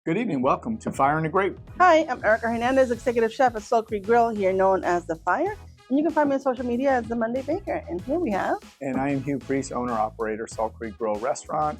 Good evening. Welcome to Fire and the Grape. Hi, I'm Erica Hernandez, Executive Chef at Soul Creek Grill, here known as The Fire. And you can find me on social media as The Monday Baker. And here we have... And I am Hugh Priest, owner-operator, Salt Creek Grill Restaurant.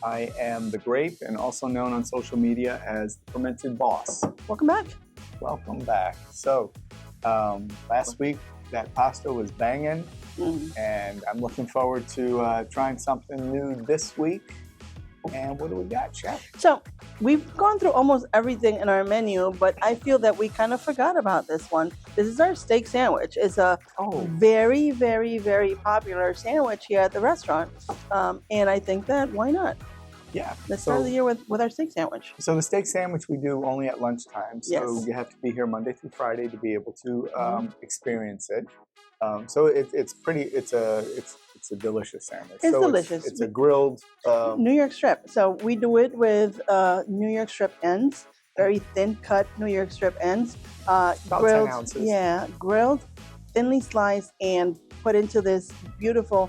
I am The Grape and also known on social media as The Fermented Boss. Welcome back. Welcome back. So, last week, that pasta was banging. And I'm looking forward to trying something new this week. And what do we got, Chef? So we've gone through almost everything in our menu, but I feel that we kind of forgot about this one. This is our steak sandwich. It's a very, very, very popular sandwich here at the restaurant. And I think that why not? Yeah. Let's start the year with our steak sandwich. So the steak sandwich we do only at lunchtime. So Yes. you have to be here Monday through Friday to be able to experience it. So it's a delicious sandwich. It's so delicious. It's a grilled New York strip. So we do it with New York strip ends, very thin cut New York strip ends. about Grilled, 10 ounces. yeah, grilled, thinly sliced, and put into this beautiful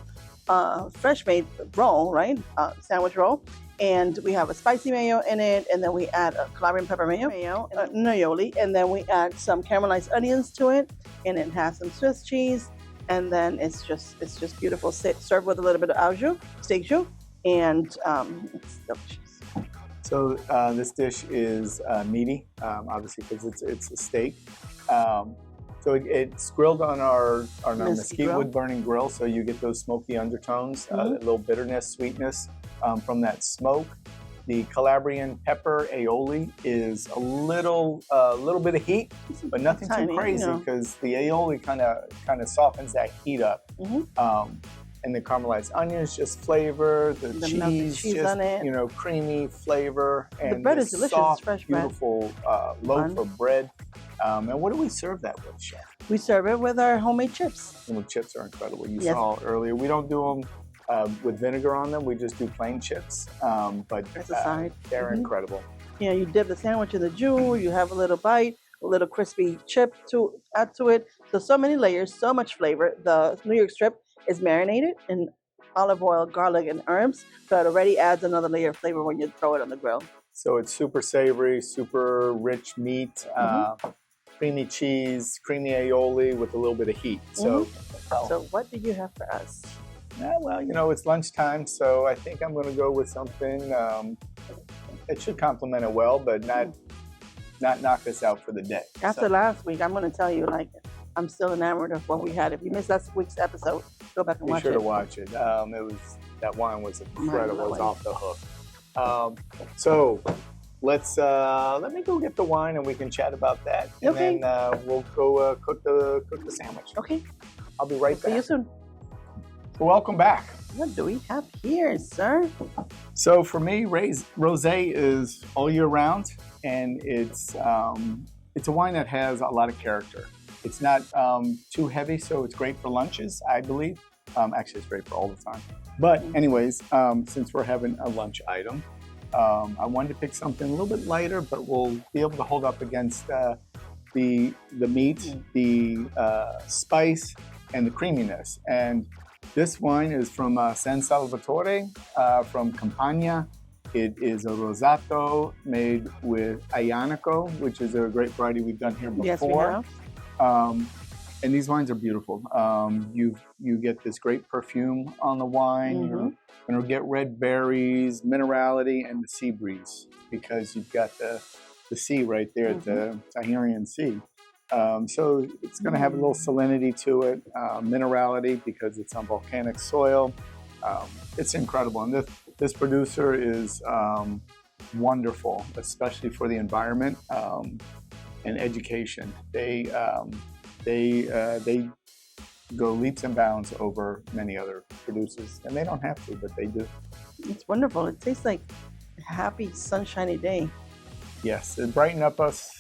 fresh made roll, right? Sandwich roll. And we have a spicy mayo in it, and then we add a Calabrian Pepper Aioli, and then we add some caramelized onions to it, and it has some Swiss cheese, and then it's just beautiful. Served with a little bit of au jus, steak jus, and it's delicious. So this dish is meaty, obviously because it's a steak. So it's grilled on our mesquite wood burning grill, so you get those smoky undertones, a little bitterness, sweetness from that smoke. The Calabrian Pepper Aioli is a little bit of heat, but nothing too crazy because the aioli kind of softens that heat up. And the caramelized onions just flavor, the cheese just on it. Creamy flavor, and the bread is delicious, soft, fresh bread. beautiful loaf of bread. And what do we serve that with, Chef? We serve it with our homemade chips. And the chips are incredible. You saw earlier. We don't do them with vinegar on them. We just do plain chips. But As a side. They're incredible. Yeah, you dip the sandwich in the jus. You have a little bite, a little crispy chip to add to it. So many layers, so much flavor. The New York strip is marinated in olive oil, garlic, and herbs. So it already adds another layer of flavor when you throw it on the grill. So it's super savory, super rich meat. Creamy cheese, creamy aioli with a little bit of heat. So what do you have for us? Well, it's lunchtime, so I think I'm going to go with something that should complement it well, but not knock us out for the day. After last week, I'm going to tell you, I'm still enamored of what we had. If you missed last week's episode, go back and watch it. Be sure to watch it. That wine was incredible. It was off the hook. So let me go get the wine and we can chat about that. And then we'll go cook the sandwich. Okay. I'll be right back. See you soon. So welcome back. What do we have here, sir? So for me, rosé is all year round, and it's a wine that has a lot of character. It's not too heavy, so it's great for lunches, I believe. Actually, it's great for all the time. But anyways, since we're having a lunch item, I wanted to pick something a little bit lighter, but will be able to hold up against the meat, the spice, and the creaminess. And this wine is from San Salvatore, from Campania. It is a Rosato made with Aglianico, which is a great variety we've done here before. Yes, we have. And these wines are beautiful. You get this great perfume on the wine. You're going to get red berries, minerality, and the sea breeze because you've got the sea right there at the Tahirian Sea. So it's going to have a little salinity to it, minerality because it's on volcanic soil. It's incredible. And this producer is wonderful, especially for the environment and education. They go leaps and bounds over many other producers, and they don't have to, but they do. It's wonderful. It tastes like a happy, sunshiny day. Yes, it brightened up us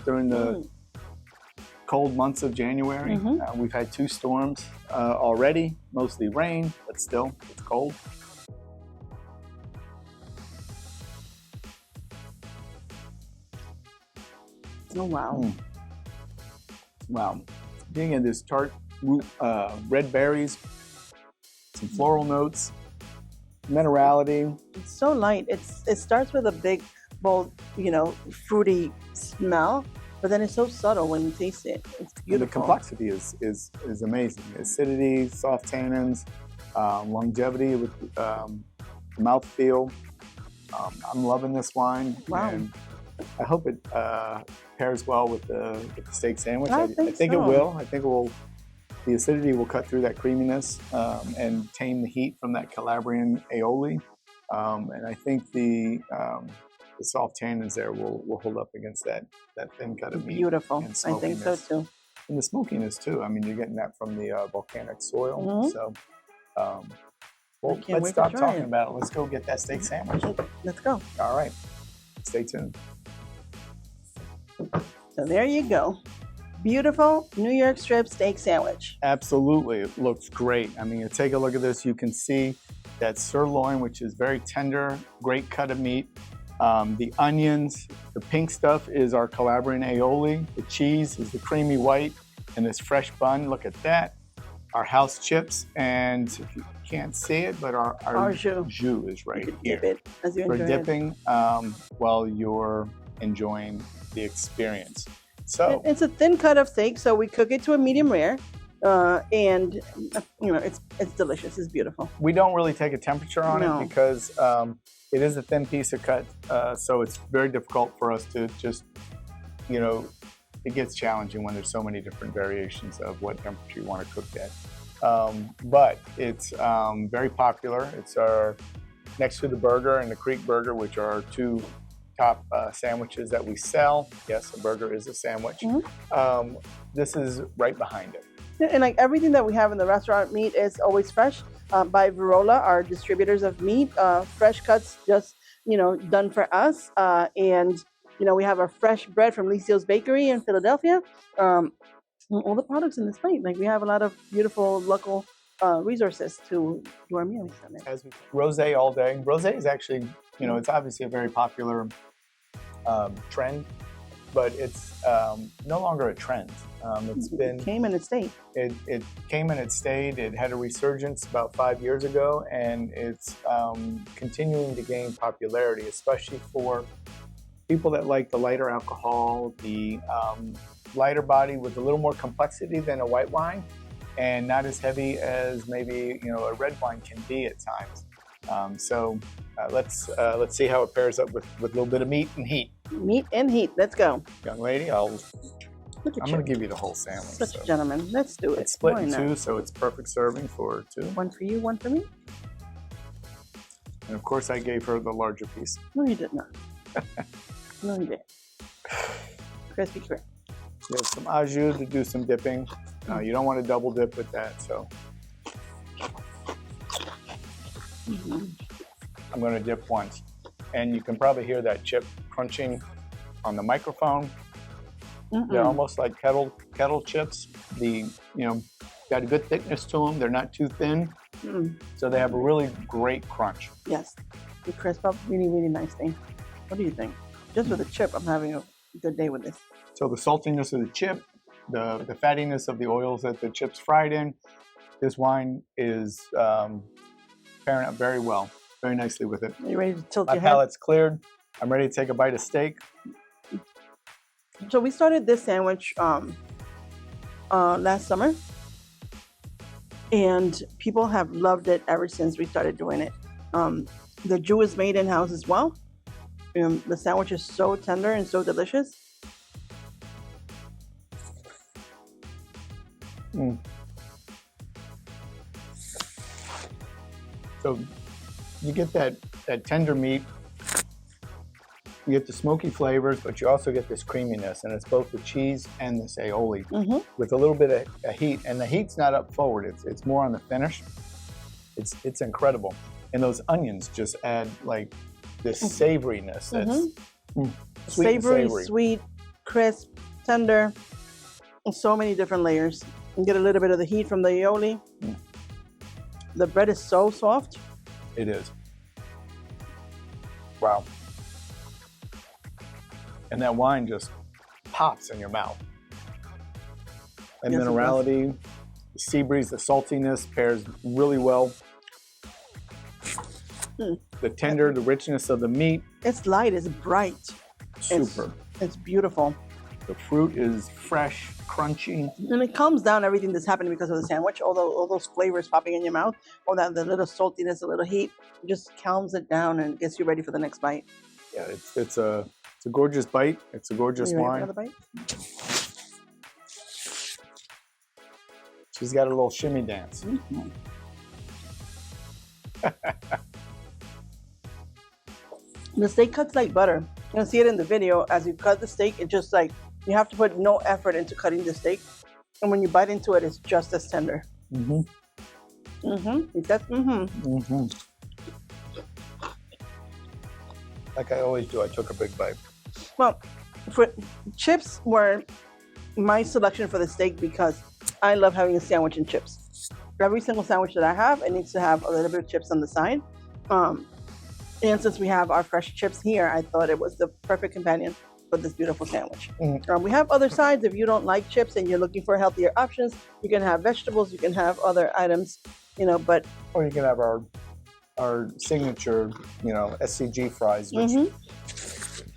during the cold months of January. We've had 2 storms already, mostly rain, but still, it's cold. Oh, wow. Wow. Being in this tart red berries, some floral notes, minerality. It's so light. It starts with a big bold, fruity smell, but then it's so subtle when you taste it. It's And beautiful. the complexity is amazing. Acidity, soft tannins, longevity with mouthfeel. I'm loving this wine. Wow. And I hope it pairs well with the steak sandwich. I think it so. will. I think it will. The acidity will cut through that creaminess and tame the heat from that Calabrian Aioli. And I think the soft tannins there will hold up against that thin cut of meat. Beautiful. And I think so smokiness. too. And the smokiness too. I mean, you're getting that from the volcanic soil. Mhm. So, can't let's wait stop to try talking it. about it. Let's go get that steak sandwich. Let's go. All right. Stay tuned. So there you go. Beautiful New York strip steak sandwich. Absolutely. It looks great. I mean, you take a look at this, you can see that sirloin, which is very tender, great cut of meat. The onions, the pink stuff is our Calabrian aioli. The cheese is the creamy white and this fresh bun. Look at that. Our house chips, and if you can't see it, but our jus is right you here. Dip it as you For enjoy dipping while you're enjoying the experience. So it's a thin cut of steak, so we cook it to a medium rare, and it's delicious. It's beautiful. we don't really take a temperature on No. it because it is a thin piece of cut, so it's very difficult for us to just, it gets challenging when there's so many different variations of what temperature you want to cook at. But it's very popular. It's our next to the burger and the Creek burger, which are our two top sandwiches that we sell. Yes, a burger is a sandwich. Mm-hmm. This is right behind it. And like everything that we have in the restaurant, meat is always fresh by Verola, our distributors of meat. Fresh cuts, just done for us. And we have our fresh bread from Lisio's Bakery in Philadelphia. All the products in this plate. Like we have a lot of beautiful local resources to do our meals. As we rosé all day. Rosé is actually, it's obviously a very popular trend, but it's no longer a trend. It came and it stayed. It came and it stayed. It had a resurgence about 5 years ago, and it's continuing to gain popularity, especially for people that like the lighter alcohol, the lighter body with a little more complexity than a white wine, and not as heavy as maybe a red wine can be at times. So let's see how it pairs up with a little bit of meat and heat. Meat and heat. Let's go. Young lady, I'm going to give you the whole sandwich. Such a gentleman. Let's do it. It's split Why in not? two, so it's perfect serving for two. One for you, one for me. And of course, I gave her the larger piece. No, you did not. No, you did. Crispy crisp. You have some au jus to do some dipping. You don't want to double dip with that, so I'm going to dip once. And you can probably hear that chip crunching on the microphone. They're almost like kettle chips. Got a good thickness to them. They're not too thin, so they have a really great crunch. Yes, they crisp up really, really nicely. What do you think? Just with a chip, I'm having a good day with this. So the saltiness of the chip, the fattiness of the oils that the chips fried in, this wine is pairing up very well, very nicely with it. Are you ready to tilt My your head? palate's cleared. I'm ready to take a bite of steak. So we started this sandwich last summer, and people have loved it ever since we started doing it. The jus is made in-house as well. The sandwich is so tender and so delicious. So you get that tender meat, you get the smoky flavors, but you also get this creaminess, and it's both the cheese and this aioli with a little bit of heat. And the heat's not up forward; it's more on the finish. It's incredible, and those onions just add like this savoriness. That's Savory, sweet, crisp, tender, and so many different layers. You get a little bit of the heat from the aioli. The bread is so soft. It is. Wow. And that wine just pops in your mouth. And Yes, it minerality, the sea breeze, the saltiness pairs really well. the tender, the richness of the meat. It's light, it's bright. Super. It's beautiful. The fruit is fresh, crunchy. And it calms down everything that's happening because of the sandwich. Although all those flavors popping in your mouth, all that the little saltiness, the little heat, it just calms it down and gets you ready for the next bite. Yeah, it's a gorgeous bite. It's a gorgeous wine. Another bite? She's got a little shimmy dance. Mm-hmm. The steak cuts like butter. You can see it in the video. As you cut the steak, it just like, you have to put no effort into cutting the steak. And when you bite into it, it's just as tender. Mm-hmm. Mm-hmm. That's mm-hmm. Mm-hmm. Like I always do, I took a big bite. Well, for chips were my selection for the steak because I love having a sandwich and chips. Every single sandwich that I have, it needs to have a little bit of chips on the side. And since we have our fresh chips here, I thought it was the perfect companion for this beautiful sandwich. Mm. We have other sides. If you don't like chips and you're looking for healthier options, you can have vegetables, you can have other items, but... Or you can have our signature, SCG fries, which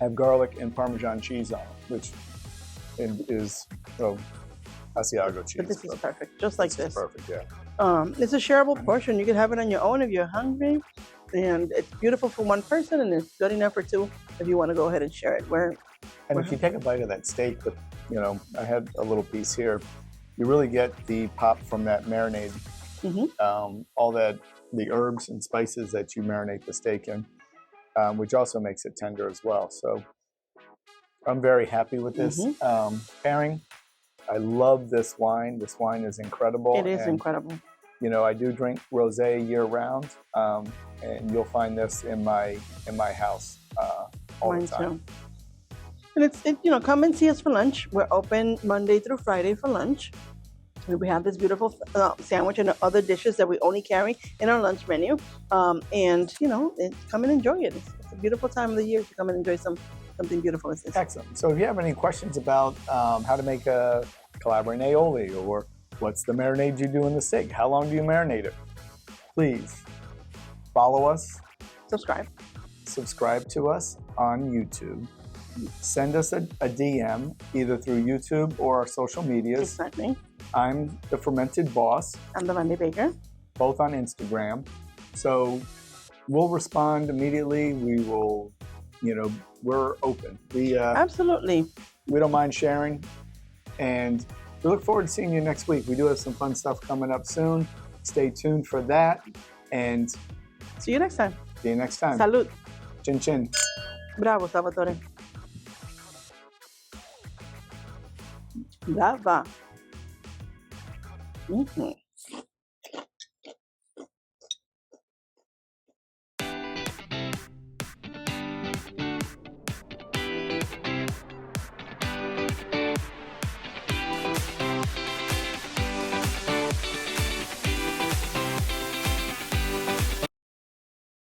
have garlic and Parmesan cheese on it, which is Asiago cheese. But this is perfect, just like this. Perfect, yeah. It's a shareable portion. You can have it on your own if you're hungry. And it's beautiful for one person, and it's good enough for two if you want to go ahead and share it. And if you take a bite of that steak, but I had a little piece here, you really get the pop from that marinade. All the herbs and spices that you marinate the steak in, which also makes it tender as well. So I'm very happy with this pairing. I love this wine. This wine is incredible. It is incredible. I do drink rosé year round, and you'll find this in my house all the time. Too. And come and see us for lunch. We're open Monday through Friday for lunch. And we have this beautiful sandwich and other dishes that we only carry in our lunch menu. Come and enjoy it. It's a beautiful time of the year to come and enjoy something beautiful as this. Excellent. So if you have any questions about how to make a Calabrian Aioli, or what's the marinade you do in the steak, how long do you marinate it, please follow us. Subscribe to us on YouTube. Send us a DM either through YouTube or our social medias. Exactly. I'm the Fermented Boss. I'm the Monday Baker. Both on Instagram. So we'll respond immediately. We will, we're open. Absolutely. We don't mind sharing. And we look forward to seeing you next week. We do have some fun stuff coming up soon. Stay tuned for that. And see you next time. See you next time. Salud. Chin chin. Bravo, Salvatore. Brava.